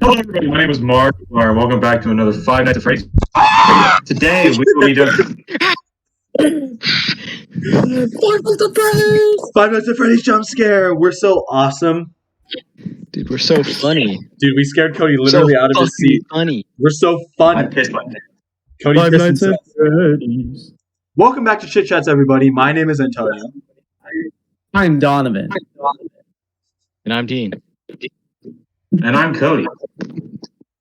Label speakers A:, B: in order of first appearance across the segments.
A: Hello, everybody. My name is Mark. Welcome back to another Five Nights at Freddy's. Today, we will be doing...
B: Five Nights at Freddy's jump scare. We're so awesome.
C: Dude, we're so funny.
B: Dude, we scared Cody literally out of his seat.
C: Funny.
B: We're so
A: I
B: funny.
A: pissed my pants.
B: Cody
D: Five
B: pissed
D: Nights at
B: himself.
D: Freddy's.
B: Welcome back to Chit Chats, everybody. My name is Antonio.
D: I'm Donavan.
C: And I'm Deen.
A: And I'm Cody.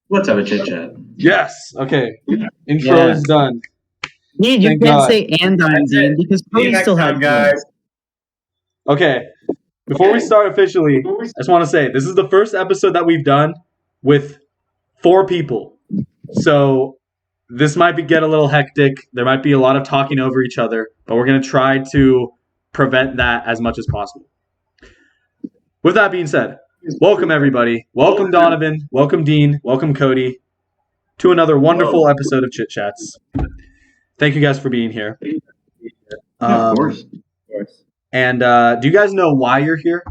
A: Let's have a chit chat.
B: Yes. Okay. Intro is done.
D: Dude, you
B: Thank
D: can't
B: God.
D: say and I'm Dean because Cody still has
A: guys.
B: Okay. Before we start officially, I just want to say this is the first episode that we've done with 4 people. So this might get a little hectic. There might be a lot of talking over each other, but we're going to try to prevent that as much as possible. With that being said, welcome everybody. Welcome Donavan. Welcome Deen. Welcome Cody to another wonderful episode of Chit Chats. Thank you guys for being here.
A: Of course.
B: And do you guys know why you're here?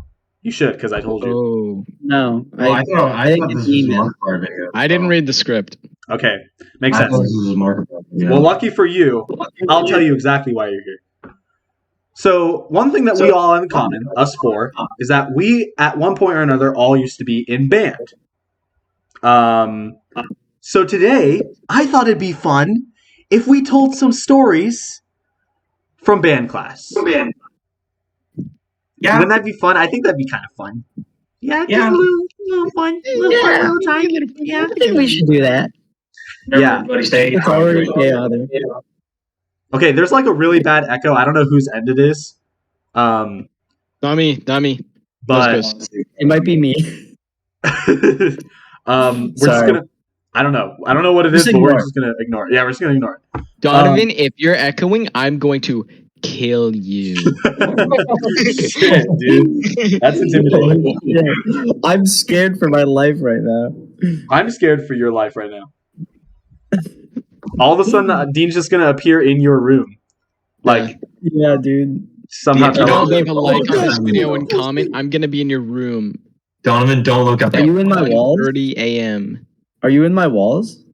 B: You should, because I told you.
C: Oh.
D: No.
A: I thought this was Mark part of it.
C: I didn't read the script.
B: Okay, makes
A: I
B: sense.
A: thought this was Mark part of it.
B: Well, lucky for you, I'll tell you exactly why you're here. So, one thing that we all have in common, us 4, is that we, at one point or another, all used to be in band. So today, I thought it'd be fun if we told some stories from band class.
A: Yeah.
B: Wouldn't that be fun? I think that'd be kind of fun. Yeah, just a little fun. A little time. Yeah,
D: I think we should do that.
B: Yeah.
A: Everybody stay.
D: It's already chaotic.
B: Okay, there's like a really bad echo. I don't know whose end it is.
C: Not me.
B: But
D: It might be me.
B: we're just
D: Sorry.
B: gonna. I don't know what it is,
D: Just
B: but we're
D: ignore it.
B: just gonna ignore it. Yeah, we're just gonna ignore it.
C: Donovan, if you're echoing, I'm going to kill you.
B: Shit, dude, that's intimidating.
D: Yeah. I'm scared for my life right now.
B: I'm scared for your life right now. All of a sudden, Dean's just gonna appear in your room, like
D: Yeah, dude.
B: somehow.
C: If you don't leave a
D: Oh,
C: like on
D: God.
C: this video and comment, I'm going to be in your room.
A: Donovan, don't look up.
D: Are you in my walls?
C: 30 a.m.
D: Are you in my walls?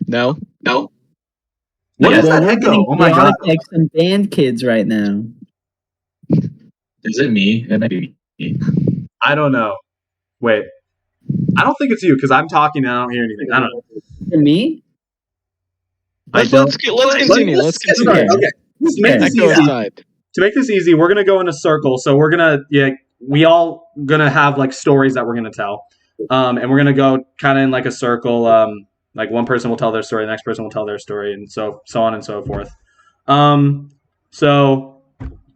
C: No?
B: What
A: Yeah,
B: is that
D: we're
B: echo?
D: getting
B: Oh my god!
D: chaotic like some band kids right now.
A: Is it me? It might be me.
B: I don't know. Wait, I don't think it's you because I'm talking and I don't hear anything. I don't know.
D: For me?
C: Let's continue. Let's
B: Get
C: continue.
B: started. Okay. To make this
C: Echo
B: easy,
C: aside.
B: we're gonna go in a circle. So we're gonna we all gonna have like stories that we're gonna tell, and we're gonna go kind of in like a circle. Like one person will tell their story, the next person will tell their story, and so on and so forth. So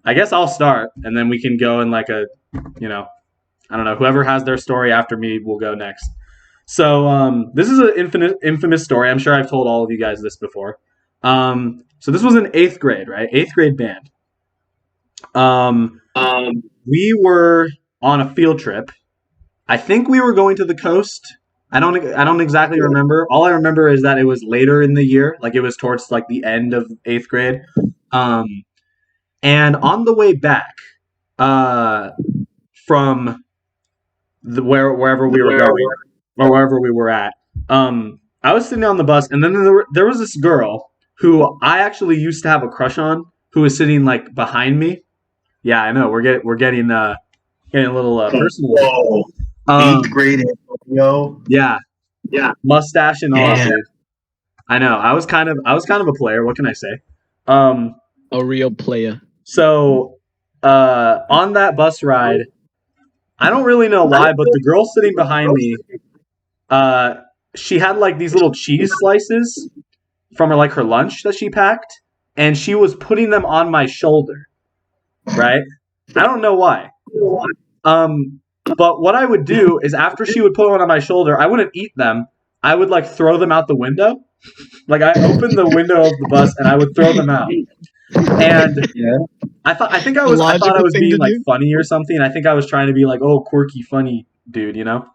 B: I guess I'll start, and then we can go in like a, I don't know, whoever has their story after me will go next. So this is an infamous story. I'm sure I've told all of you guys this before. So this was in 8th grade, right? 8th grade band. We were on a field trip. I think we were going to the coast. I don't exactly remember. All I remember is that it was later in the year, like it was towards like the end of 8th grade. And on the way back, from wherever we were going or wherever we were at, I was sitting on the bus, and then there was this girl who I actually used to have a crush on, who was sitting like behind me. Yeah, I know we're getting a little personal.
A: Whoa. 8th grade, Antonio.
B: Yeah, mustache and all.
A: Yeah.
B: Dude. I know. I was kind of a player. What can I say?
C: A real player.
B: So on that bus ride, I don't really know why, but the girl sitting behind me, she had like these little cheese slices from her lunch that she packed, and she was putting them on my shoulder. Right? I don't know why. But what I would do is after she would put one on my shoulder, I wouldn't eat them. I would like throw them out the window. Like I opened the window of the bus and I would throw them out. And I thought I was being like funny or something. I think I was trying to be like, oh, quirky, funny dude, you know?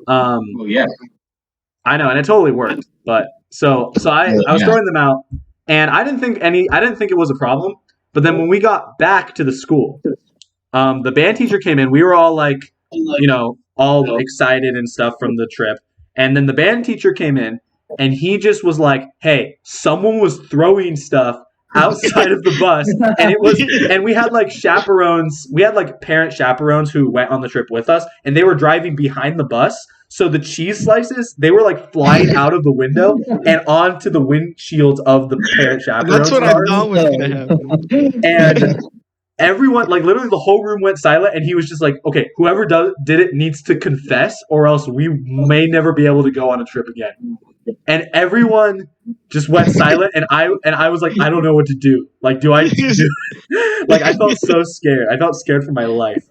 A: Oh, yeah.
B: I know, and it totally worked. But so I was throwing them out, and I didn't think it was a problem. But then when we got back to the school, the band teacher came in. We were all like, all excited and stuff from the trip. And then the band teacher came in, and he just was like, "Hey, someone was throwing stuff outside of the bus," and we had like chaperones. We had like parent chaperones who went on the trip with us, and they were driving behind the bus. So the cheese slices, they were like flying out of the window and onto the windshields of the parent chaperones.
C: That's what I
B: cars.
C: thought was gonna happen.
B: And everyone, like literally the whole room went silent, and he was just like, "Okay, whoever did it needs to confess, or else we may never be able to go on a trip again." And everyone just went silent, and I was like, I don't know what to do. Like, do I do? Like, I felt so scared. I felt scared for my life.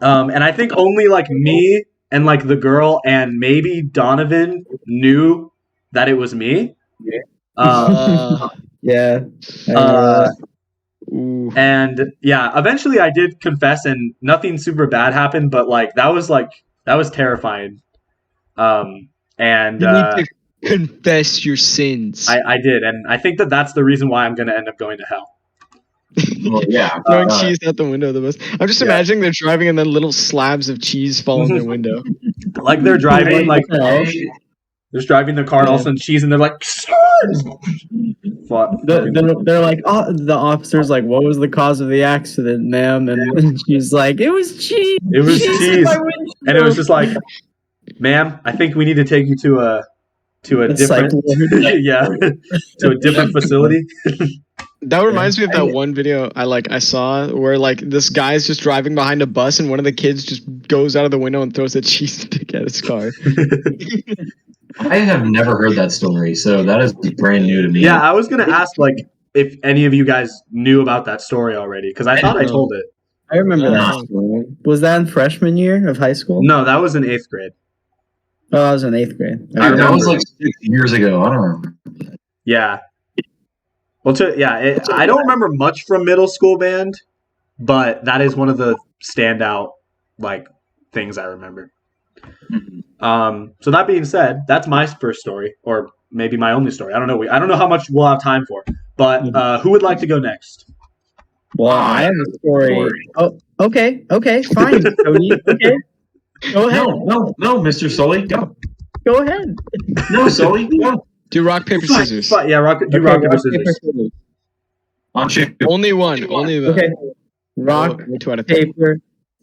B: And I think only like me and like the girl and maybe Donavan knew that it was me.
D: Yeah.
C: Ooh.
B: And yeah, eventually I did confess, and nothing super bad happened. But that was terrifying. And
C: You need to confess your sins.
B: I did, and I think that's the reason why I'm going to end up going to hell.
A: Well, yeah.
C: Throwing cheese out the window of the bus. I'm just
B: Yeah.
C: imagining they're driving and then little slabs of cheese fall in their window.
B: Like they're driving, like
A: Hey,
B: they're driving their car, and all of a sudden cheese, and they're like,
D: They're like, oh, the officer's like, what was the cause of the accident, ma'am? And she's like, it was cheese.
B: It was
D: in
B: cheese.
D: my windshield."
B: And it was just like, ma'am, I think we need to take you to a different, yeah, to a different facility.
C: That reminds me of that one video I saw where like this guy's just driving behind a bus and one of the kids just goes out of the window and throws a cheese stick at his car.
A: I have never heard that story, so that is brand new to me.
B: Yeah, I was gonna ask like if any of you guys knew about that story already, because I thought I told it.
D: I remember
A: No.
D: that story. Was that in freshman year of high school?
B: No, that was in 8th grade.
D: Oh, I was in 8th grade.
A: That was like 6 years ago. I don't remember.
B: Yeah. Well, I don't remember much from middle school band, but that is one of the standout like things I remember. So that being said, that's my first story, or maybe my only story. I don't know. I don't know how much we'll have time for, but who would like to go next?
D: Well, I have a story. Oh, okay, fine, Cody. Okay, go ahead.
A: No, Mr. Sully, go.
D: Go ahead.
A: No, Sully, go.
C: Do rock, paper, scissors.
B: Yeah, rock paper, scissors.
A: On shoot.
C: Only one. Only the.
D: Okay. Rock,
C: 2 out of 10.
D: paper,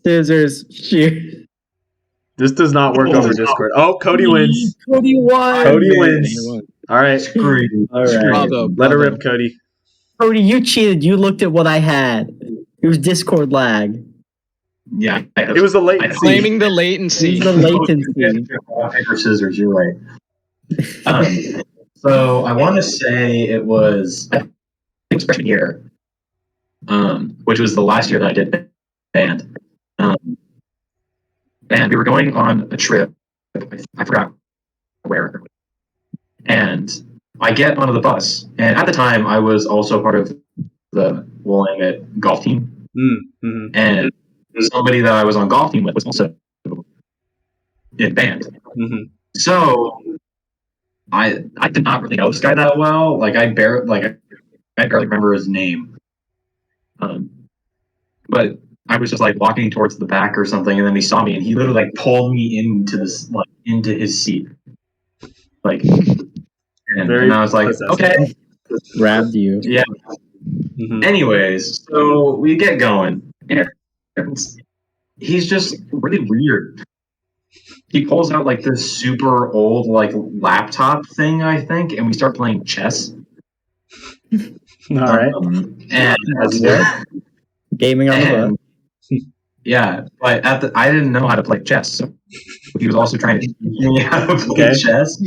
D: scissors, shoot.
B: This does not work over Discord. Oh, Cody wins.
D: Cody won.
B: Cody
C: He
B: wins.
C: won.
B: All right.
A: Screw you.
D: All right.
C: Bravo.
B: Let her
C: bravo.
B: rip, Cody.
D: Cody, you cheated. You looked at what I had. It was Discord lag.
A: Yeah.
B: It was the latency.
C: Claiming the
D: It
C: latency.
D: was the latency.
A: Rock, paper, scissors, you're right. So I want to say it was freshman year, which was the last year that I did band. And we were going on a trip. I forgot where. And I get onto the bus. And at the time, I was also part of the Willamette golf team.
B: Mm-hmm.
A: And somebody that I was on golf team with was also in band.
B: Mm-hmm.
A: So I did not really know this guy that well. I barely remember his name. But I was just walking towards the back or something, and then he saw me, and he literally pulled me into this into his seat. And I was like, okay,
D: Grabbed you.
A: yeah.
B: Mm-hmm.
A: Anyways, so we get going, and he's just really weird. He pulls out this super old laptop thing, I think, and we start playing chess.
B: All right.
A: And
D: Gaming on the bus.
A: yeah, but I didn't know how to play chess, so he was also trying to teach me how to play chess.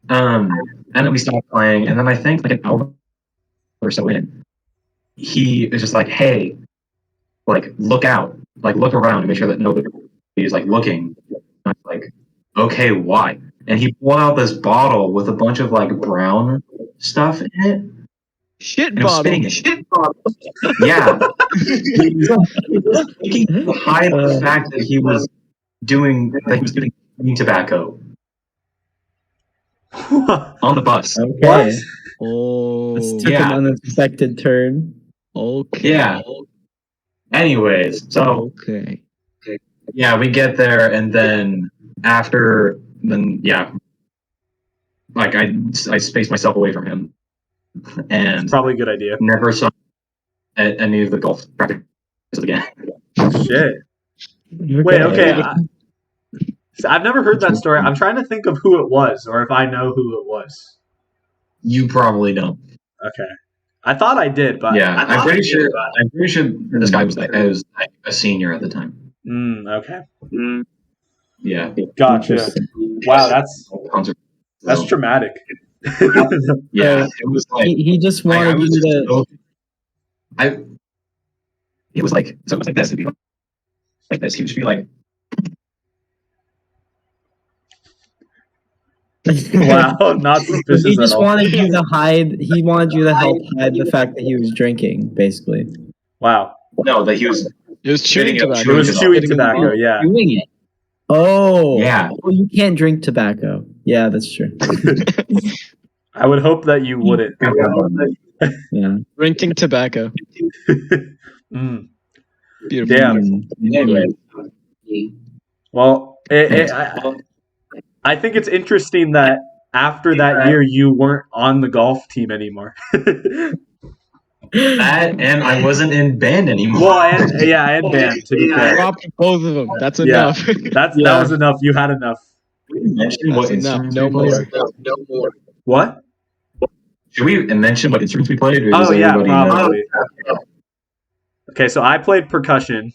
A: And then we stopped playing, and then I think an hour or so in, he is just like, "Hey, look out, look around to make sure that nobody is looking." I'm like, "Okay, why?" And he pulled out this bottle with a bunch of brown stuff in it.
C: Shit
A: And it was
C: bottle.
A: spinning it. Shit bottle. Yeah. He was making to hide the fact that he was doing green tobacco on the bus.
D: Okay.
C: Oh.
D: This took
A: Yeah.
D: an unexpected turn.
C: Okay.
A: Yeah. Anyways, so
C: Okay.
A: yeah, we get there, and then after then yeah, like I spaced myself away from him, and
B: It's probably a good idea.
A: never saw any of the golf practices again.
B: Shit. Wait, okay. I've never heard that story. I'm trying to think of who it was, or if I know who it was.
A: You probably don't.
B: Okay. I thought I did, but
A: Yeah, I'm pretty sure this guy was like a senior at the time.
B: Okay.
A: Yeah.
B: Gotcha. Wow, that's traumatic.
A: Yeah, it was like
D: he just wanted you to.
A: It was like this. It'd be like this. He would just be like,
B: wow, not suspicious
D: He just
B: at all.
D: wanted you to hide. He wanted you to help hide the fact that he was drinking, basically.
B: Wow.
A: no, that he was.
C: It was chewing
A: Hitting up
C: tobacco.
B: It was
A: Chewing
B: chewing
C: tobacco.
B: tobacco, yeah.
D: Doing it. Oh.
A: Yeah.
D: Well, you can't drink tobacco. Yeah, that's true.
B: I would hope that you wouldn't.
D: Yeah.
C: Drinking tobacco.
B: Mm.
C: Beautiful.
B: Damn.
A: Anyway,
B: Well, I think it's interesting that after that year you weren't on the golf team anymore.
A: that and I wasn't in band anymore.
B: Well, and band, to be fair.
C: Drop both of them. That's
B: Yeah.
C: enough.
B: That was enough. You had enough.
A: Mention what
C: That's enough.
A: instruments
C: No
A: we played?
C: more. No more.
B: What?
A: Should we mention what instruments we played? Or
B: Oh,
A: does
B: yeah,
A: everybody know?
B: probably. Okay, so I played percussion,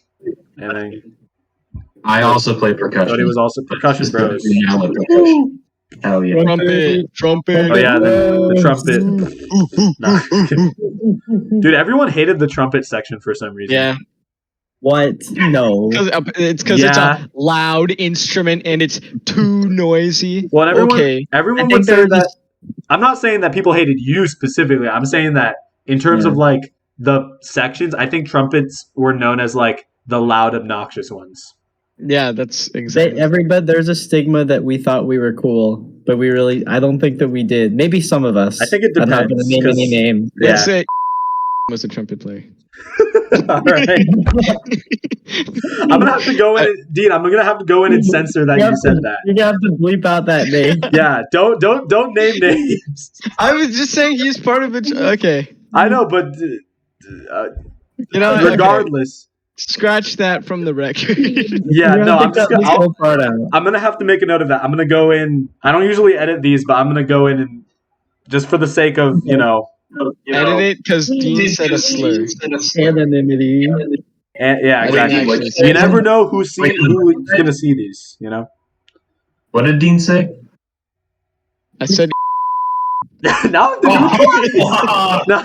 B: and then
A: I also played percussion.
B: Cody was also percussion bros.
A: Hell yeah.
C: Trumpet.
B: Oh yeah, the trumpet. No. Dude, everyone hated the trumpet section for some reason.
C: Yeah.
D: What? No.
C: It's because it's a loud instrument and it's too noisy.
B: Well, and
C: Okay.
B: everyone
D: I
B: would
D: think
B: say
D: they're
B: that.
D: just-
B: I'm not saying that people hated you specifically. I'm saying that in terms of like the sections, I think trumpets were known as like the loud, obnoxious ones.
C: Yeah, that's exactly.
D: Everybody, there's a stigma that we thought we were cool, but I don't think that we did. Maybe some of us.
B: I think it
D: I'm not going
B: depends,
D: to name
B: 'cause-
D: any names.
C: Let's say was a trumpet player.
B: All right. I'm gonna have to go in, Dean. I'm gonna have to go in and censor that you said that.
D: You're gonna have to bleep out that name.
B: Yeah, don't name names.
C: I was just saying he's part of it. Okay.
B: I know, but
C: You know, okay.
B: regardless,
C: Scratch that from the record.
B: yeah,
D: You're
B: no,
D: gonna
B: I'm
D: take
B: just
D: that
B: gonna.
D: whole part out.
B: I'm gonna have to make a note of that. I'm gonna go in. I don't usually edit these, but I'm gonna go in and just for the sake of
C: Edit it because Dean said a slur.
D: Anonymity.
B: And, yeah,
C: I didn't
B: exactly.
C: actually say
B: You never know who's gonna see these. You know.
A: What did Dean say?
C: I said
B: Now no.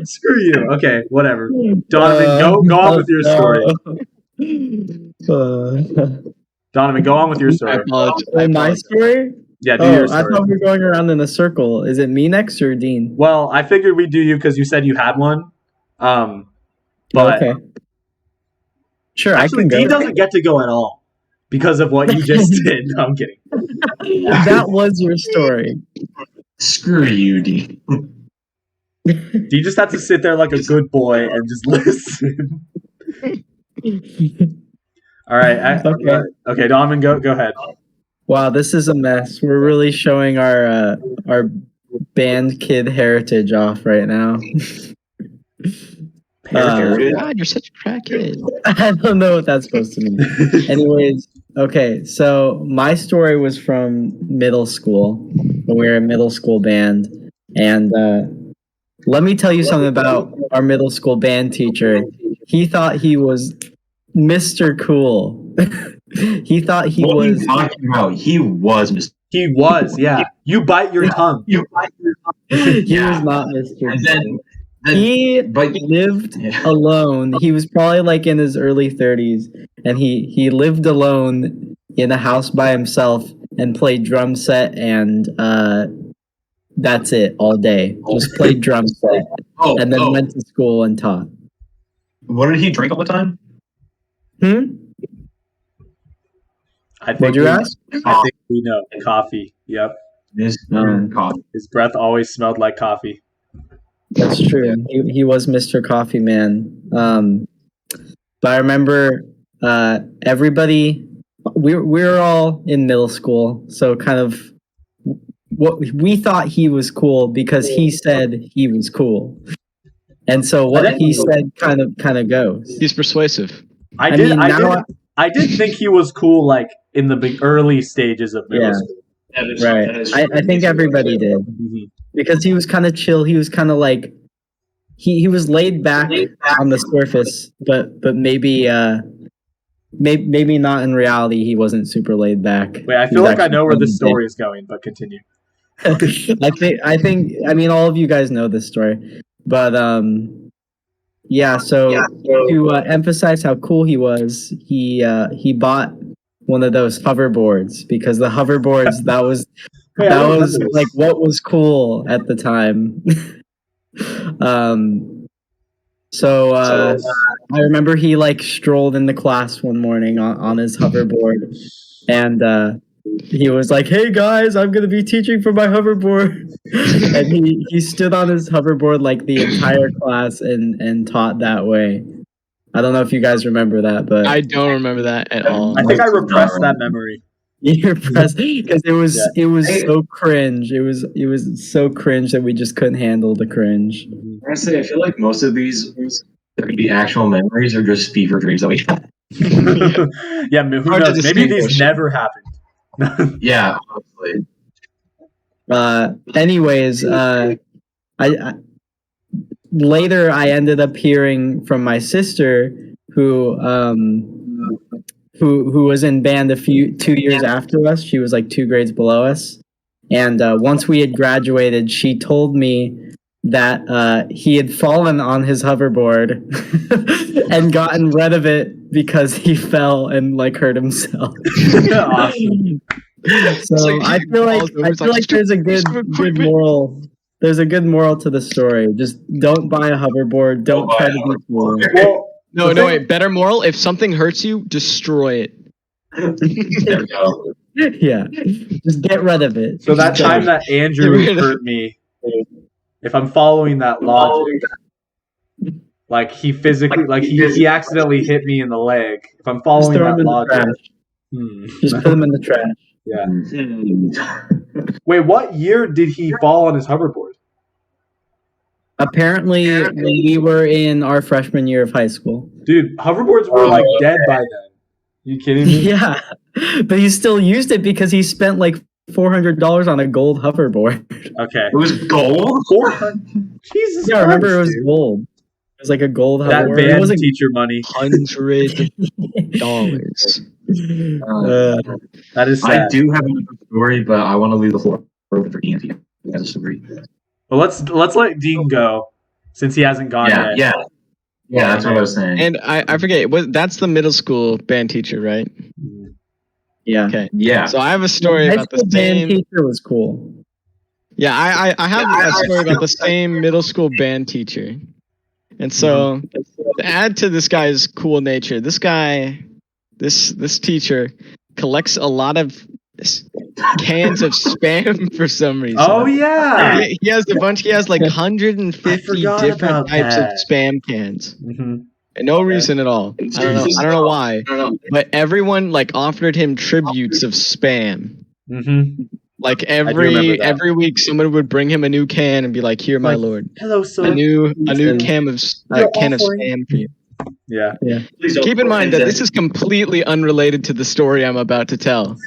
B: Screw you. Okay, whatever. Donovan, go on with your story. Donovan, go on with your
C: I
B: story.
C: apologize.
D: My story?
B: Yeah, do your
D: I
B: story.
D: thought we were going around in a circle. Is it me next or Dean?
B: Well, I figured we'd do you because you said you had one. But
D: Okay. Sure,
B: actually,
D: I can
B: Dean
D: go.
B: doesn't get to go at all because of what you just did. No, I'm kidding.
D: That was your story.
A: Screw you, Dean.
B: You just have to sit there like a good boy and just listen. All right. Okay, Donovan, go ahead.
D: Wow, this is a mess. We're really showing our band kid heritage off right now.
C: God, you're such a crackhead.
D: I don't know what that's supposed to mean. Anyways, okay, so my story was from middle school when we were a middle school band. And let me tell you something about our middle school band teacher. He thought he was Mr. Cool. He thought he
A: What are
D: was.
A: you talking about? He was Mr.
B: He was, yeah. You bite your tongue.
D: He was not Mr.
A: And
D: Cool.
A: then
D: He
A: but
D: lived
A: yeah.
D: alone. He was probably like in his early 30s, and he lived alone in a house by himself and played drum set, and that's it all day. Just played drum set, and then went to school and taught.
A: What did he drink all the time?
B: I think
D: What'd you ask?
B: I think we know. Coffee. Yep.
A: Coffee.
B: His breath always smelled like coffee.
D: That's true. He was Mr. Coffee Man. But I remember everybody we're all in middle school, so kind of what we thought he was cool because he said he was cool, and so what he said kind of goes.
C: He's persuasive.
B: I did think he was cool, like in the early stages of middle school.
D: Right. I think everybody did because he was kind of chill. He was kind of like he was laid back on the surface, but maybe maybe not in reality. He wasn't super laid back.
B: Wait, I feel like I know where this story is going, but continue.
D: I think I mean all of you guys know this story, but yeah. So to emphasize how cool he was, he bought one of those hoverboards because the hoverboards that was like what was cool at the time. So I remember he like strolled into class one morning on his hoverboard, and he was like, "Hey guys, I'm gonna be teaching from my hoverboard," and he stood on his hoverboard like the entire class and taught that way. I don't know if you guys remember that, but
C: I don't remember that at all.
B: I think I repressed that memory.
D: You repressed because it was so cringe. It was so cringe that we just couldn't handle the cringe.
A: I say I feel like most of these that could be actual memories are just fever dreams that we had.
B: Yeah, who knows? Maybe these never happened.
A: Yeah, honestly.
D: Anyways, I later I ended up hearing from my sister who was in band 2 years after us. She was like 2 grades below us, and once we had graduated, she told me that he had fallen on his hoverboard and gotten rid of it because he fell and like hurt himself.
B: Awesome.
D: So I feel like there's a good moral. There's a good moral to the story. Just don't buy a hoverboard. Don't try to be cool.
B: Well,
C: no, wait. Better moral: if something hurts you, destroy it.
A: There we go.
D: Yeah, just get rid of it.
B: So that time that Andrew hurt me, if I'm following that logic, like he physically, like he accidentally hit me in the leg. If I'm following that logic,
D: just put him in the trash.
B: Yeah. Wait, what year did he fall on his hoverboard?
D: Apparently, when we were in our freshman year of high school.
B: Dude, hoverboards were like dead by then. You kidding me?
D: Yeah, but he still used it because he spent like $400 on a gold hoverboard.
B: Okay.
A: It was gold?
B: Jesus
D: Yeah, I remember it was gold. It was like a gold hoverboard.
B: That band teacher money.
C: $100.
B: That is sad.
A: I do have another story, but I want to leave the floor open for Deen if he has a story.
B: Well, let's let Deen go since he hasn't gone yet.
A: Yeah, that's what I was saying.
C: And I forget, that's the middle school band teacher, right?
D: Yeah.
C: Okay.
A: Yeah.
C: So I have a story about the same
D: band teacher was cool.
C: Yeah, I have a story about the same middle school band teacher. And so to add to this guy's cool nature, this teacher collects a lot of cans of Spam for some reason.
B: Oh yeah.
C: He has a bunch. He has like 150 different types of Spam cans.
B: Mm-hmm.
C: And no reason at all. I don't know why. But everyone like offered him tributes of Spam.
B: Mm-hmm.
C: Like every week, someone would bring him a new can and be like, "Here, my lord,
B: hello, sir.
C: A new can of Spam for you."
B: Yeah.
C: Keep in mind that this is completely unrelated to the story I'm about to tell,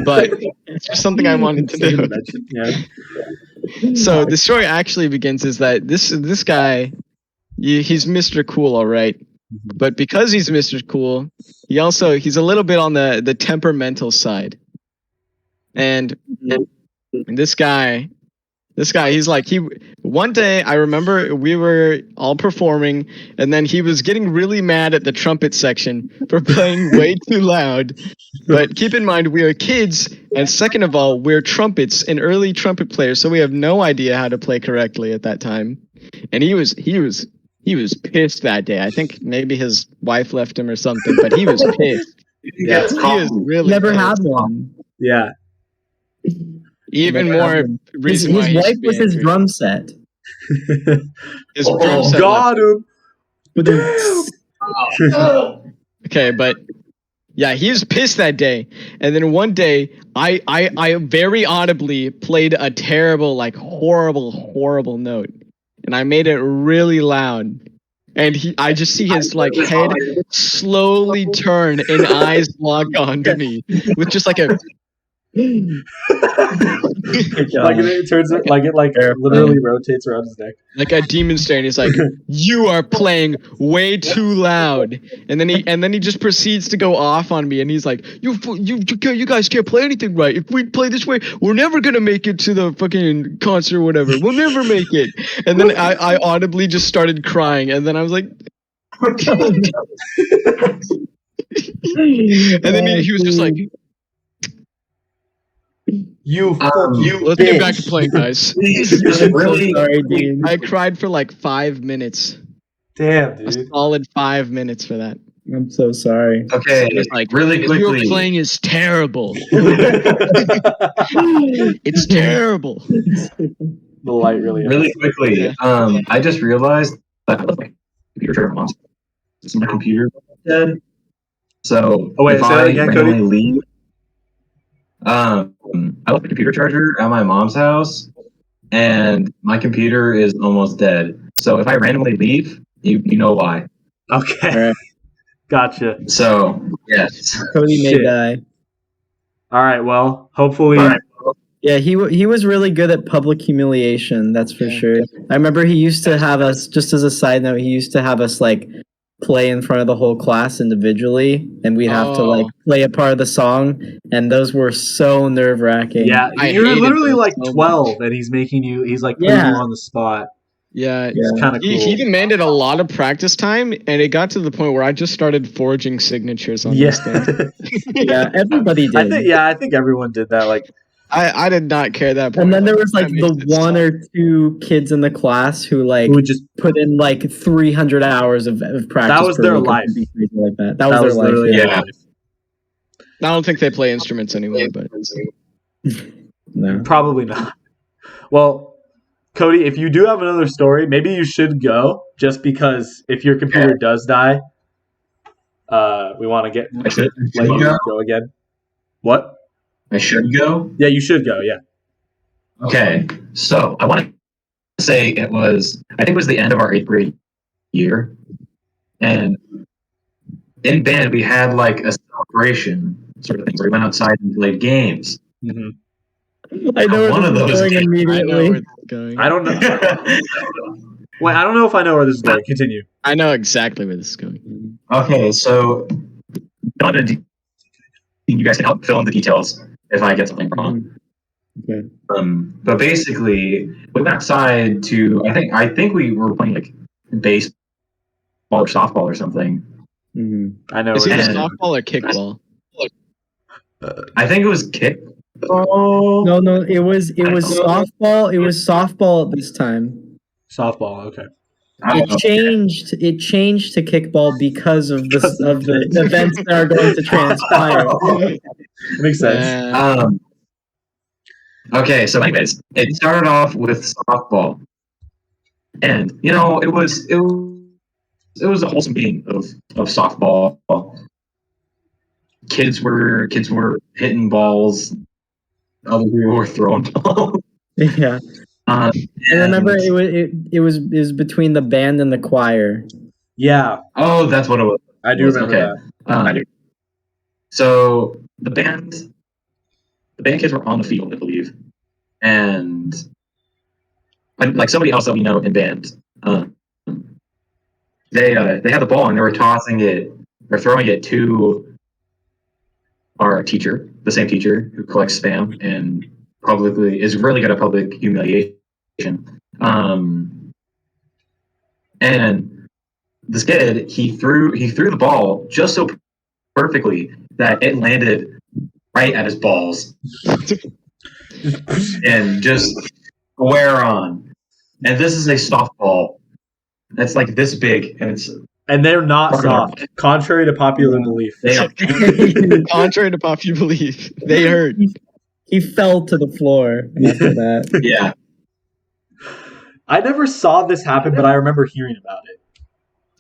C: but it's just something I wanted to do.
B: Yeah.
C: So the story actually begins is that this guy, he's Mr. Cool, all right, but because he's Mr. Cool, he's a little bit on the temperamental side, and this guy, he's like, one day I remember we were all performing and then he was getting really mad at the trumpet section for playing way too loud. But keep in mind, we are kids. And second of all, we're trumpets and early trumpet players. So we have no idea how to play correctly at that time. And he was pissed that day. I think maybe his wife left him or something, but he was pissed.
A: Yeah,
C: he was really
D: never
C: pissed.
D: had one.
B: Yeah.
C: Even more reason
D: his
C: why
D: wife was his drum set.
C: His drum set
B: got him.
C: Okay, but Yeah, he was pissed that day. And then one day, I very audibly played a terrible, like horrible note, and I made it really loud. And I just see his like head slowly turn and eyes lock onto me with just like a.
B: Like it turns it like it literally rotates around his neck.
C: Like a demon stare, and he's like, "You are playing way too loud." And then he just proceeds to go off on me, and he's like, "You guys can't play anything right. If we play this way, we're never gonna make it to the fucking concert or whatever. We'll never make it." And then I audibly just started crying, and then I was like, and then he was just like,
B: Let's
C: get back to playing, guys.
A: Really?
D: Sorry, Dean.
C: I cried for like 5 minutes.
B: Damn,
C: A
B: dude.
C: solid 5 minutes for that.
D: I'm so sorry.
A: Okay,
C: It's like,
A: really
C: what you're
A: quickly.
C: playing is terrible. It's terrible.
B: The light really.
A: Really quickly.
C: Yeah.
A: I just realized that I left my computer charger on. So my computer dead. So
B: Oh, wait,
A: if
B: say that
A: I
B: again, Cody?
A: randomly leave, I left the computer charger at my mom's house, and my computer is almost dead. So if I randomly leave, you know why.
B: Okay.
D: All right.
B: Gotcha.
A: So yes.
D: Cody may
B: Shit.
D: die.
B: All right. Well, hopefully.
A: All right.
D: Yeah, he was really good at public humiliation. That's for sure. I remember he used to have us. Just as a side note, he used to have us like play in front of the whole class individually, and we'd have to like play a part of the song, and those were so nerve-wracking.
B: Yeah,
C: I
B: you're
C: hated
B: literally
C: those
B: like
C: so
B: 12, and he's making you. He's like putting
D: Yeah.
B: you on the spot.
C: Yeah,
B: It's kind of cool.
C: he demanded a lot of practice time, and it got to the point where I just started forging signatures on these things.
D: Yeah, everybody did.
B: I think everyone did that. Like,
C: I did not care that point.
D: And then there was like
C: That
D: the
C: makes it
D: one
C: suck.
D: or two kids in the class who like
B: who would just
D: put in like 300 hours of practice.
B: That was
D: per
B: their
D: week or
B: life.
D: something crazy like that. That was their life.
B: literally
A: yeah.
B: their life.
C: I don't think they play instruments anymore, but
D: No.
B: Probably not. Well, Cody, if you do have another story, maybe you should go. Just because if your computer does die, we want to
A: I should
B: let you
A: go.
B: go again. What?
A: I should go.
B: Yeah, you should go. Yeah.
A: Okay, so I want to say I think it was the end of our 8th grade year, and in band we had like a celebration sort of thing where we went outside and played games.
B: Mm-hmm.
D: I know
A: One
D: where
A: of
D: this is
A: those
D: going
A: games.
C: I know
D: immediately.
C: where this is going.
B: I don't know. Wait, I don't know if I know where this is going. Continue.
C: I know exactly where this is going.
A: Okay, so Donavan, you guys can help fill in the details if I get something wrong.
D: Okay.
A: But basically, we went outside to I think we were playing like baseball or softball or something.
D: Mhm.
B: I know.
C: Is
B: where
C: it
B: this is.
C: softball or kickball?
A: I think it was kick.
D: No, it was softball. It was softball at this time.
B: Softball. Okay.
D: It changed to kickball because of the events that are going to transpire.
B: Makes sense.
A: Okay, so anyways, it started off with softball, and it was a wholesome game of softball. Kids were hitting balls, other people were throwing balls.
D: Yeah. I remember it was between the band and the choir.
B: Yeah.
A: Oh, that's what it was.
B: I do remember that.
A: So the band kids were on the field, I believe, and like somebody else that we know in band, they had the ball and they were tossing it or throwing it to our teacher, the same teacher who collects spam and publicly is really good at public humiliation. And this kid, he threw the ball just so perfectly that it landed right at his balls and just square on. And this is a softball that's like this big, and
B: they're not soft, contrary to popular belief.
A: They are.
C: Contrary to popular belief, they hurt.
D: He fell to the floor after that.
A: Yeah.
B: I never saw this happen, but I remember hearing about it.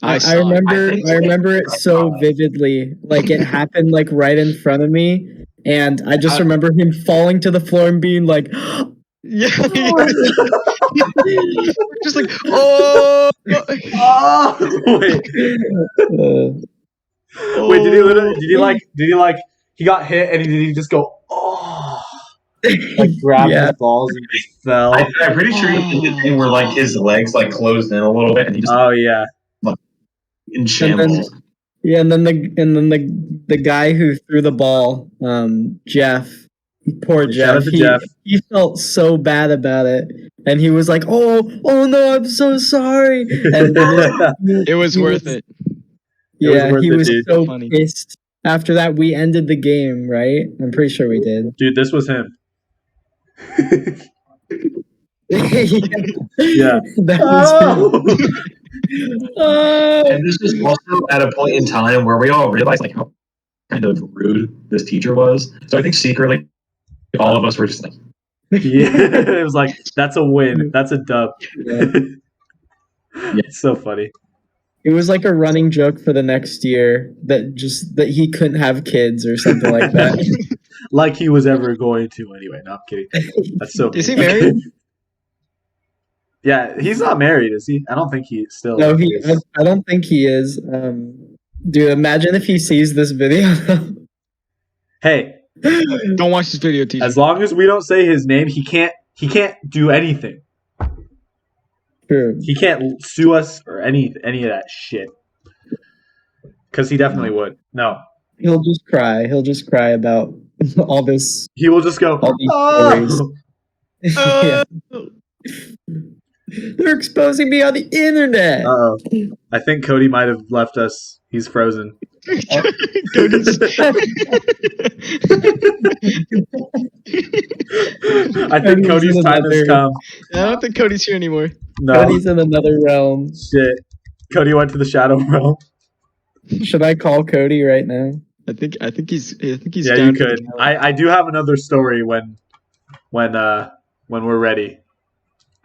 C: I
D: I remember
A: think
D: I remember it so vividly. Like it happened like right in front of me. And I just remember him falling to the floor and being like,
C: Yeah. Just like, oh.
B: Oh wait. Wait, did he literally? Did he like? He got hit and did he just go? Oh, like grabbed
D: yeah.
B: his balls and just fell.
A: I'm pretty sure he did the thing where like his legs like closed in a little bit and he just
B: Oh yeah.
A: in shambles.
D: Yeah, and then the guy who threw the ball, Jeff, poor
B: Shout out
D: Jeff.
B: to Jeff.
D: He felt so bad about it, and he was like, "Oh no, I'm so sorry." And
C: It was worth it.
D: Yeah,
B: worth
D: he
B: it,
D: was
B: dude.
D: so
C: Funny.
D: pissed. After that, we ended the game, right? I'm pretty sure we did.
B: Dude, this was him.
D: Yeah, that
B: Oh!
D: was him. Oh.
A: And this is also at a point in time where we all realized like how kind of rude this teacher was. So I think secretly all of us were just like,
B: Yeah, it was like that's a win. That's a dub.
D: Yeah.
B: It's so funny.
D: It was like a running joke for the next year that he couldn't have kids or something like that.
B: Like he was ever going to anyway. No, I'm kidding. That's so
C: Is he
B: mean.
C: married?
B: Yeah, he's not married, is he? I don't think he still
D: No,
B: is.
D: I don't think he is. Dude, imagine if he sees this video.
B: Hey,
C: Don't watch this video, teacher.
B: as long as we don't say his name, he can't do anything.
D: True.
B: He can't sue us or any of that shit. Because he definitely would. No.
D: He'll just cry. He'll just cry about all this.
B: He will just go,
D: All these
B: oh!
D: Yeah. They're exposing me on the internet.
B: Uh-oh. I think Cody might have left us. He's frozen.
C: Cody's-
B: I think Cody's time has come.
C: I don't think Cody's here anymore.
B: No.
D: Cody's in another realm.
B: Shit. Cody went to the shadow realm.
D: Should I call Cody right now?
C: I think he's
B: Yeah,
C: down
B: you could. I do have another story when we're ready.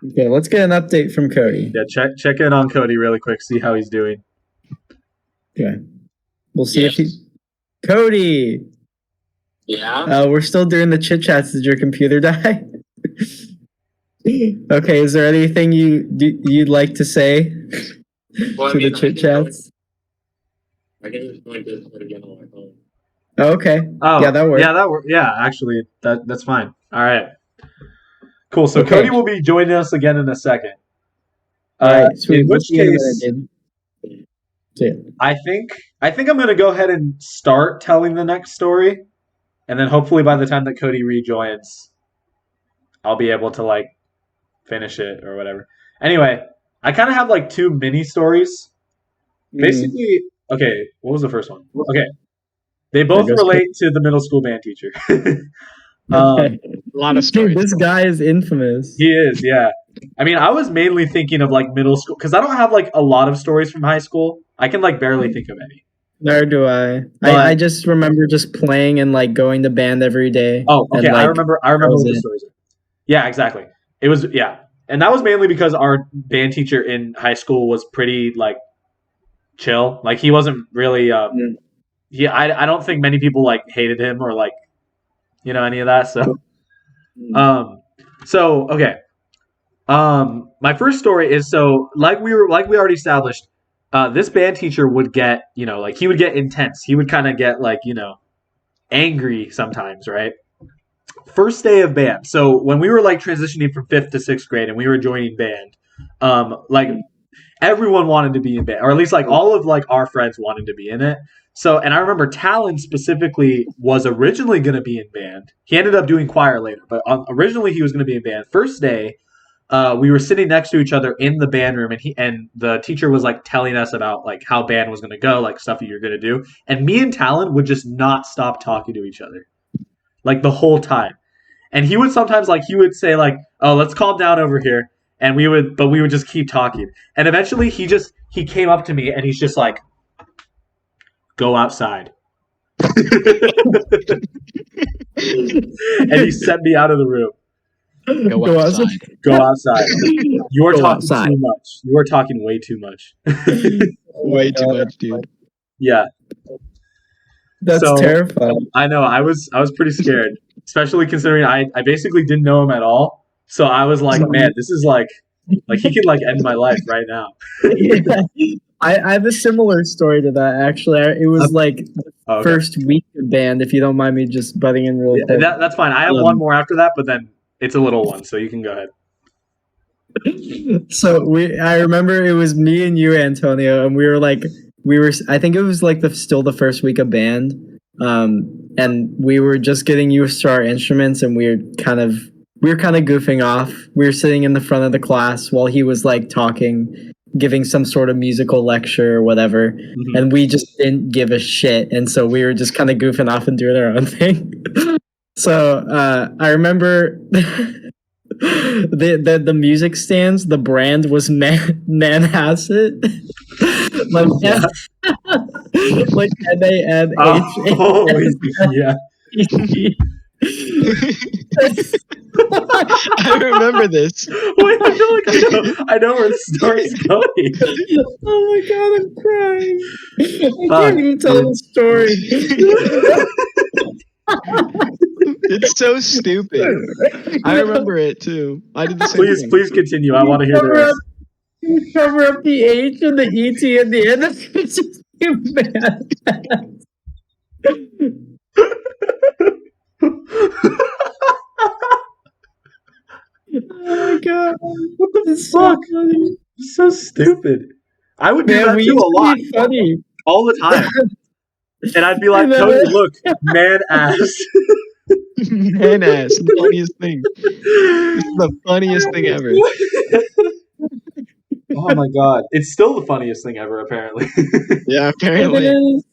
D: Okay, let's get an update from Cody.
B: Yeah, check in on Cody really quick, see how he's doing.
D: Okay. We'll see if he. Cody!
E: Yeah.
D: We're still doing the chit chats. Did your computer die? Okay, is there anything you'd like to say
E: Well,
D: to the chit chats?
E: I can just join Discord again on my phone.
D: Okay.
B: Oh,
D: Yeah, that works.
B: Yeah, that works. Yeah, actually, that's fine. All right. Cool. So
D: Okay.
B: Cody will be joining us again in a second.
D: All right, sweet.
B: In
D: We'll
B: which
D: see you in a
B: case,
D: minute, dude. See ya.
B: I think I'm gonna go ahead and start telling the next story, and then hopefully by the time that Cody rejoins, I'll be able to like finish it or whatever. Anyway, I kind of have like two mini stories. Basically, okay, what was the first one? Okay, they both
D: There goes
B: relate to the middle school band teacher.
D: Okay.
C: a lot of stories.
D: Dude, this guy is infamous.
B: He is, yeah. I mean, I was mainly thinking of like middle school because I don't have like a lot of stories from high school. I can like barely think of any.
D: Nor do I.
B: But-
D: I just remember just playing and like going to band every day.
B: Oh, okay.
D: And,
B: I
D: like,
B: remember
D: that was
B: what the
D: it.
B: stories are. Yeah, exactly. It was and that was mainly because our band teacher in high school was pretty like chill. Like he wasn't really. I don't think many people like hated him or like, any of that. So, okay. My first story is like we already established. This band teacher would get like he would get intense. He would kind of get like angry sometimes, right? First day of band. So when we were like transitioning from 5th to 6th grade and we were joining band, like everyone wanted to be in band, or at least like all of like our friends wanted to be in it. So, and I remember Talon specifically was originally going to be in band. He ended up doing choir later, but originally he was going to be in band. First day, we were sitting next to each other in the band room, and the teacher was like telling us about like how band was going to go, like stuff that you're going to do. And me and Talon would just not stop talking to each other, like the whole time. And he would sometimes he would say like, "Oh, let's calm down over here," and we would just keep talking. And eventually, he came up to me and he's just like, "Go outside," and he sent me out of the room.
C: Go outside.
B: Go outside. You are
D: Go
B: talking
D: outside.
B: too much. You are talking way too much.
C: Way too much, dude.
B: Yeah.
D: That's
B: So-
D: terrifying.
B: I know. I was pretty scared, especially considering I basically didn't know him at all. So I was like, man, this is like he could like end my life right now.
D: I have a similar story to that actually. It was like the
B: Oh, okay.
D: first week of band. If you don't mind me just butting in really
B: Yeah,
D: quick.
B: that's fine. I have one more after that, but then it's a little one, so you can go ahead.
D: So I remember it was me and you, Antonio, and we were I think it was like still the first week of band, and we were just getting used to our instruments, and we were kind of goofing off. We were sitting in the front of the class while he was like talking, giving some sort of musical lecture or whatever, and we just didn't give a shit, and so we were just kind of goofing off and doing our own thing. So I remember the music stands. The brand was Manhasset, like MANHASSET.
B: Oh, yeah.
C: I remember this.
B: Wait, I feel like I know where the story's going.
D: Oh my god, I'm crying. I can't even tell the story.
C: It's so stupid. I remember it too. I did the same thing.
B: Please continue. I want to hear the rest.
D: You cover up the H and the ET at the end. It's just bad. Oh my god.
B: What the
D: It's so
B: fuck?
D: funny.
B: So stupid. I would do
D: Man,
B: that
D: we
B: too
D: used
B: a
D: to
B: lot,
D: be funny.
B: all the time. And I'd be like,
D: I know.
B: Cody, look, man ass.
C: Man ass, the funniest thing. This is the funniest thing ever.
B: Oh my god. It's still the funniest thing ever, apparently.
C: Yeah,
D: It
C: apparently.
D: is.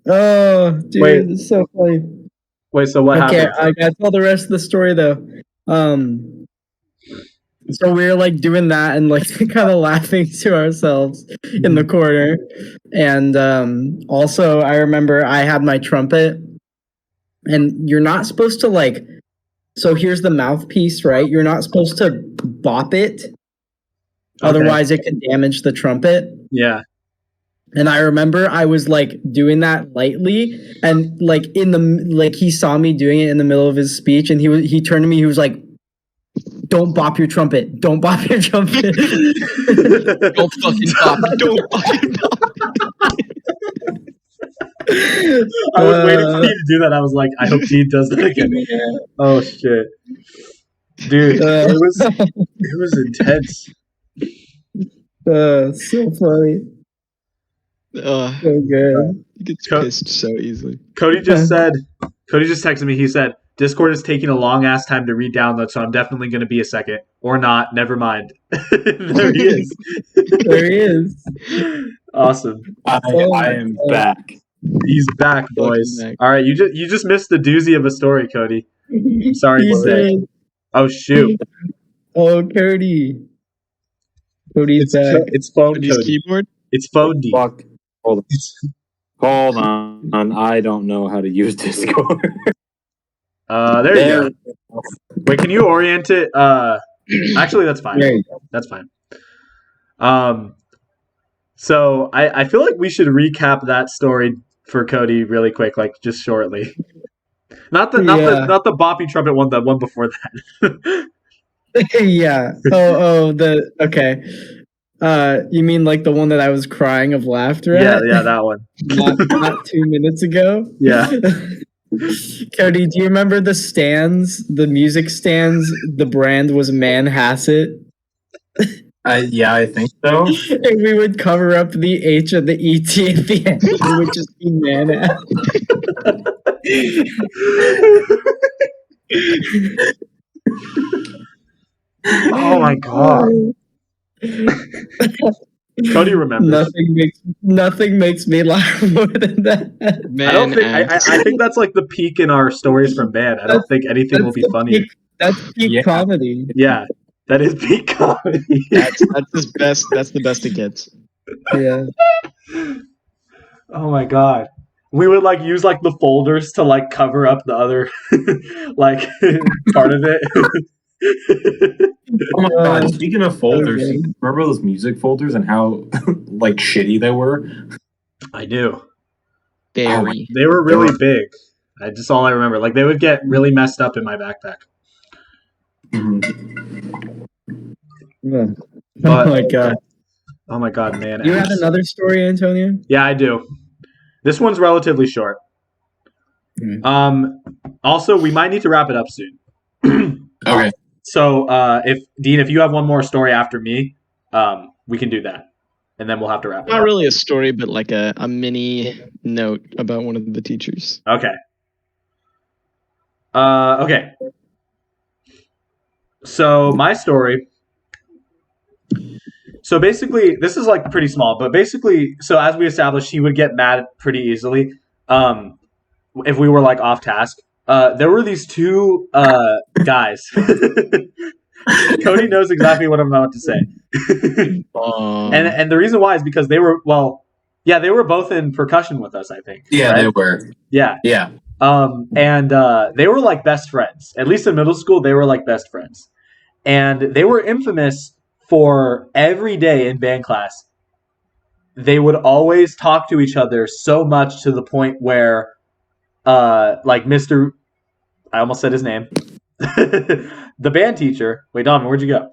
D: Oh, dude,
B: Wait.
D: it's so funny.
B: Wait, so what
D: Okay,
B: happened?
D: I gotta tell the rest of the story though. So we were like doing that and like kind of laughing to ourselves in the corner. And also I remember I had my trumpet, and you're not supposed to like, so here's the mouthpiece, right? You're not supposed to bop it. Otherwise it could damage the trumpet.
B: Yeah.
D: And I remember I was like doing that lightly, and like he saw me doing it in the middle of his speech, and he turned to me, he was like, "Don't bop your trumpet. Don't bop your trumpet."
C: Don't fucking bop. Don't fucking bop.
B: I was waiting for you to do that. I was like, I hope Deen does that again. Oh shit. Dude, it was intense.
D: So funny. So good.
C: He gets pissed so easily.
B: Cody just texted me, he said, Discord is taking a long ass time to re-download, so I'm definitely gonna be a second. Or not, never mind. There he is.
D: There he is.
B: Awesome.
F: I am back.
B: He's back, boys.
C: back.
B: Alright, you just missed the doozy of a story, Cody. Sorry
D: He
B: to say.
D: did.
B: Oh shoot.
D: Oh, Cody. Cody's back.
B: It's phone
C: Cody's
B: Cody.
C: keyboard?
B: It's phone D.
F: Fuck. Hold on. I don't know how to use Discord.
B: There you go. Wait, can you orient it? Actually, that's fine.
D: There you go.
B: That's fine. So I feel like we should recap that story for Cody really quick, like just shortly. Not the boppy trumpet one, the one before that.
D: Yeah. Okay. You mean like the one that I was crying of laughter at?
B: Yeah, that one.
D: Not 2 minutes ago.
B: Yeah.
D: Cody, do you remember the stands, the music stands? The brand was Manhasset.
A: Yeah, I think so.
D: And we would cover up the H and the ET at the end. It would just be
B: Oh my god. Cody remembers.
D: Nothing makes me laugh more than that.
C: Man,
B: I think that's like the peak in our stories from band. I don't think anything will be funny.
D: That's peak comedy.
B: Yeah, that is peak comedy.
C: that's his best. That's the best it gets.
D: Yeah.
B: Oh my god. we would like use like the folders to like cover up the other like part of it.
F: Oh my god! Speaking of folders, you remember those music folders and how like shitty they were?
B: I do.
C: Very.
B: They were really big. Just all I remember. Like they would get really messed up in my backpack.
D: Yeah.
B: But,
D: Oh my god.
B: Oh my god, man.
D: You have another story, Antonio?
B: Yeah, I do. This one's relatively short. Also, we might need to wrap it up soon.
A: Okay.
B: So, if Dean, if you have one more story after me, we can do that, and then we'll have to wrap it
C: Not
B: up.
C: really a story, but like a mini note about one of the teachers.
B: Okay. Okay. So my story. So basically, this is like pretty small, but basically, so as we established, he would get mad pretty easily, if we were like off task. There were these two guys. Cody knows exactly what I'm about to say. And the reason why is because they were they were both in percussion with us, I think.
A: Yeah,
B: right?
A: they were.
B: Yeah.
A: Yeah.
B: And they were like best friends. At least in middle school, they were like best friends. And they were infamous for every day in band class. They would always talk to each other so much to the point where, like Mr. I almost said his name. The band teacher. Wait, Donavan, where'd you go?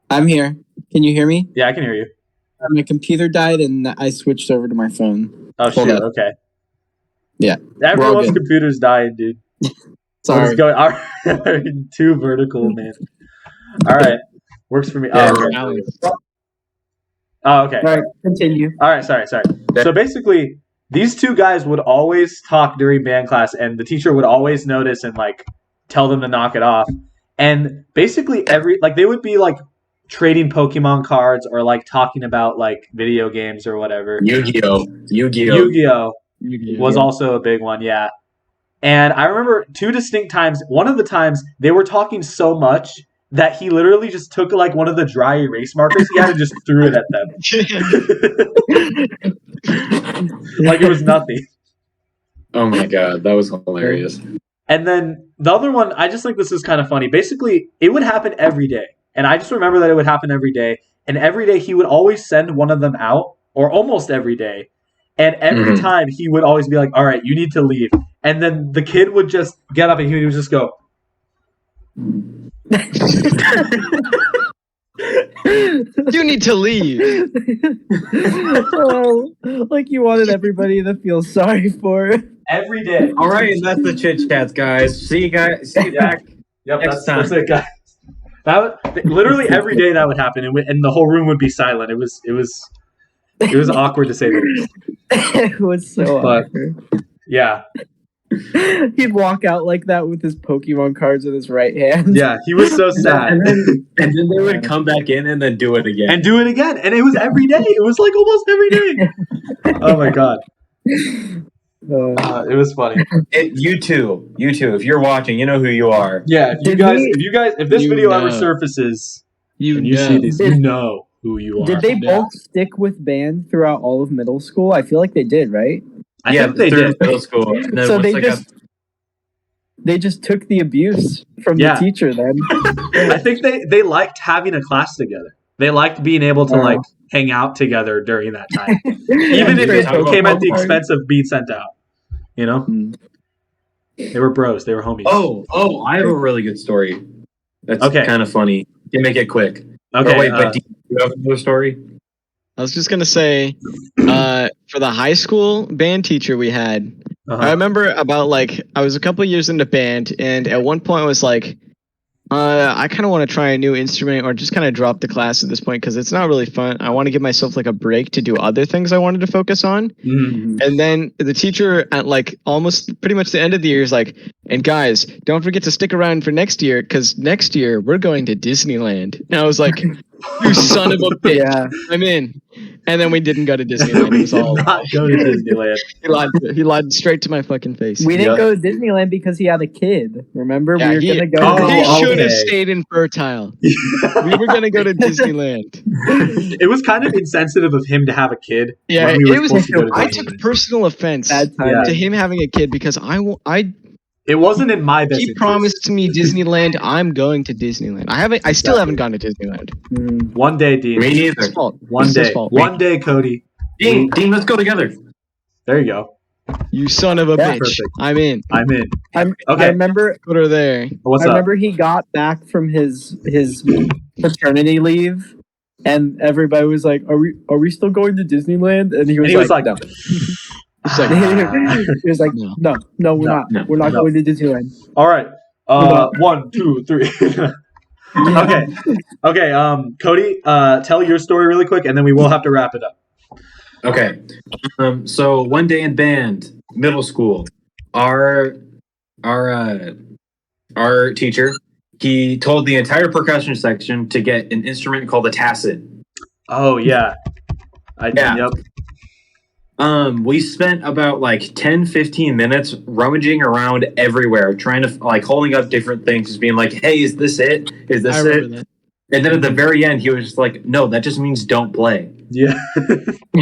G: I'm here. Can you hear me?
B: Yeah, I can hear you.
G: My computer died and I switched over to my phone.
B: Oh,
G: Hold
B: shoot.
G: up.
B: Okay.
G: Yeah.
B: Everyone's
G: good.
B: computer's dying, dude.
G: Sorry.
B: All right. Too vertical, man. All right. Works for me.
A: Yeah,
B: Oh, okay.
D: All right, continue.
B: All right. Sorry. So basically, these two guys would always talk during band class, and the teacher would always notice and like tell them to knock it off. And basically, they would be like trading Pokemon cards or like talking about like video games or whatever.
A: Yu-Gi-Oh
B: was also a big one, yeah. And I remember two distinct times. One of the times they were talking so much that he literally just took like one of the dry erase markers he had and just threw it at them. Like it was nothing.
A: Oh my god, that was hilarious.
B: And then the other one, I just think this is kind of funny. Basically, it would happen every day. And I just remember that it would happen every day. And every day he would always send one of them out, or almost every day. And every time he would always be like, all right, you need to leave. And then the kid would just get up and he would just go.
C: You need to leave.
D: Oh, like you wanted everybody to feel sorry for.
B: Every day.
A: All right, and that's the Chit Chats, guys. See you guys. See you back.
B: Yep,
A: next
B: that's
A: time.
B: it, guys. Literally every day that would happen, and the whole room would be silent. It was awkward to say the least.
D: It was so awkward.
B: Yeah.
D: He'd walk out like that with his Pokemon cards in his right hand.
B: Yeah, he was so sad.
A: And then they would come back in and then do it again.
B: And do it again. And it was every day. It was like almost every day. Oh my god. It was funny.
A: You two, if you're watching, you know who you are.
B: Yeah, if this video ever surfaces, you see these, you know who you are.
D: Did they both stick with band throughout all of middle school? I feel like they did, right?
B: I think they did.
A: Middle school. And then
D: So they just took the abuse from the teacher then.
B: I think they liked having a class together. They liked being able to like hang out together during that time. Even if it came at the expense of being sent out. You know? They were bros. They were homies.
A: Oh, I have a really good story. That's kind of funny. You make it quick.
B: Okay.
A: Oh, wait, but do you have another story?
C: I was just gonna say, for the high school band teacher we had, I remember I was a couple years into band, and at one point I was like, I kind of want to try a new instrument or just kind of drop the class at this point because it's not really fun. I want to give myself like a break to do other things I wanted to focus on.
B: Mm-hmm.
C: And then the teacher at like almost pretty much the end of the year is like, and guys, don't forget to stick around for next year because next year we're going to Disneyland. And I was like, you son of a bitch.
D: Yeah.
C: I'm in. And then we didn't go to Disneyland. It
B: we
C: was
B: did
C: all
B: not go to Disneyland.
C: he lied straight to my fucking face.
D: We didn't
B: Yeah.
D: go to Disneyland because he had a kid. Remember,
C: Yeah,
D: we were
C: he-
D: gonna go.
B: Oh,
D: to
C: he
D: Disneyland.
C: should have
B: okay.
C: stayed in Fertile. We were gonna go to Disneyland.
B: It was kind of insensitive of him to have a kid.
C: Yeah,
B: when we were
C: it was.
B: supposed to go to
C: I
B: Disneyland.
C: took personal offense
D: Bad
B: Yeah.
D: timing.
C: to him having a kid because
B: It wasn't in my best
C: he
B: interest.
C: promised me Disneyland. I'm going to Disneyland. I still haven't gone to Disneyland.
D: Mhm.
B: One day, Dean.
A: Me
C: It's his
A: neither.
C: fault.
B: One
C: It's his
B: day.
C: fault.
B: One day, Cody.
A: Dean, let's go together.
B: There you go.
C: You son of a
D: Yeah.
C: bitch.
B: Perfect.
C: I'm in.
B: I'm in.
D: I
B: Okay.
D: remember.
C: Put her there.
B: What's
D: I
B: up?
D: remember he got back from his paternity leave, and everybody was like, "Are we still going to Disneyland?" And he was, like, "No."
C: It's like,
D: He was like,
C: No.
D: "No, we're
B: No,
D: not.
A: no,
D: We're not
B: no.
D: going to Disneyland."
B: All right.
D: No.
B: 1, 2, 3. Okay. Okay. Cody, tell your story really quick, and then we will have to wrap it up.
A: Okay. So one day in band, middle school, our teacher, he told the entire percussion section to get an instrument called a tacit.
B: Oh yeah.
A: Yeah.
B: Yep.
A: We spent about like 10-15 minutes rummaging around everywhere, trying to like holding up different things, just being like, "Hey, is this it? Is this
C: I
A: it?"
C: remember that.
A: And then at the very end, he was just like, "No, that just means don't play."
B: Yeah.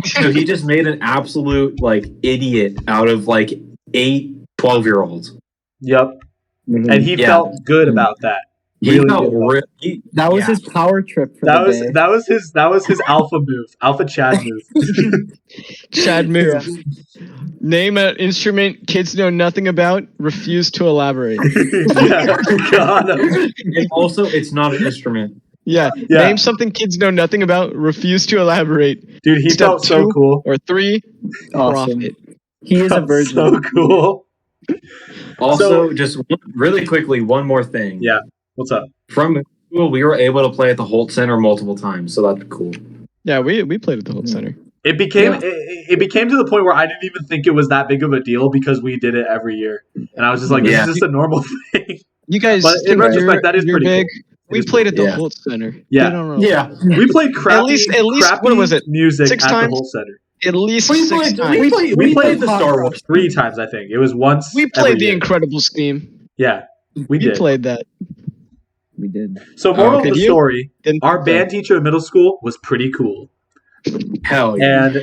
A: So he just made an absolute like idiot out of like 12-year-olds.
B: Yep.
D: Mhm.
B: And he
A: Yeah.
B: felt good about that.
A: He
B: Really
A: felt
B: good about
A: really.
D: That was
A: Yeah.
D: his power trip for
B: That
D: the
B: was
D: day.
B: that was his alpha move, alpha Chad move.
C: Chad move. Name an instrument kids know nothing about. Refuse to elaborate.
B: Yeah, got him.
A: And also, it's not an instrument.
C: Yeah.
B: Yeah.
C: Name something kids know nothing about. Refuse to elaborate.
B: Dude, he
C: Step
B: felt so
C: 2
B: cool.
C: or 3.
D: Awesome.
C: Profit.
D: He is a
B: Felt
D: virgin.
B: so cool.
A: Also, just really quickly, one more thing.
B: Yeah. What's up?
A: From middle school, we were able to play at the Holt Center multiple times, so that's cool.
C: Yeah, we played at the Holt Center.
B: It became
A: Yeah.
B: it became to the point where I didn't even think it was that big of a deal because we did it every year, and I was just like, "This
A: Yeah.
B: is just a normal thing."
C: You guys,
B: But in
C: think
B: retrospect, that is
C: you're
B: pretty
C: big.
B: cool.
C: We
B: is
C: played at the
A: Yeah.
C: Holt Center.
B: Yeah.
C: They don't know.
A: Yeah.
B: We played crappy,
C: least-
B: crappy
C: what was it?
B: music
C: 6
B: at
C: times?
B: the Holt Center.
C: At least
A: We
C: 6
A: played,
C: times.
A: we played the Star Wars.
B: 3 times, I think. It was once.
C: We
B: every
C: played the
B: year.
C: Incredibles theme.
B: Yeah, we
C: We
B: did.
C: played that.
D: We did.
B: So, moral
C: okay,
B: of the
C: you-
B: story:
C: Didn't
B: our
C: think so.
B: band teacher in middle school was pretty cool,
A: Hell yeah.
B: and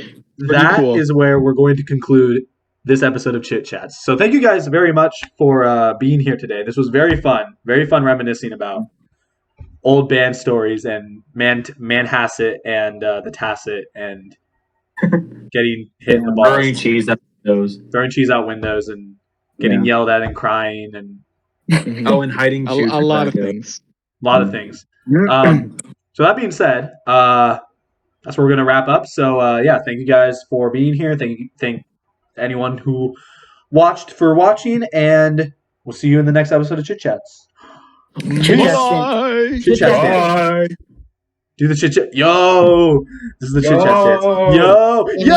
B: that is
C: cool.
B: where we're going to conclude this episode of Chit Chats. So, thank you guys very much for being here today. This was very fun reminiscing about old band stories and Manhasset and the Tacit and getting hit in the balls,
A: Throwing cheese at those.
B: throwing cheese out windows, and getting yelled at and crying and
A: Oh, and hiding
C: A
A: shoes.
C: lot of things.
B: a lot of things. So that being said, that's where we're gonna wrap up. So yeah, thank you guys for being here. Thank anyone who watched for watching, and we'll see you in the next episode of Chit Chats.
D: Chit Chats.
C: Bye.
B: Chit Chats.
D: Bye.
B: Do the chit chat. Yo, this is the chit chat dance.
D: Yo.
B: Yo, yo.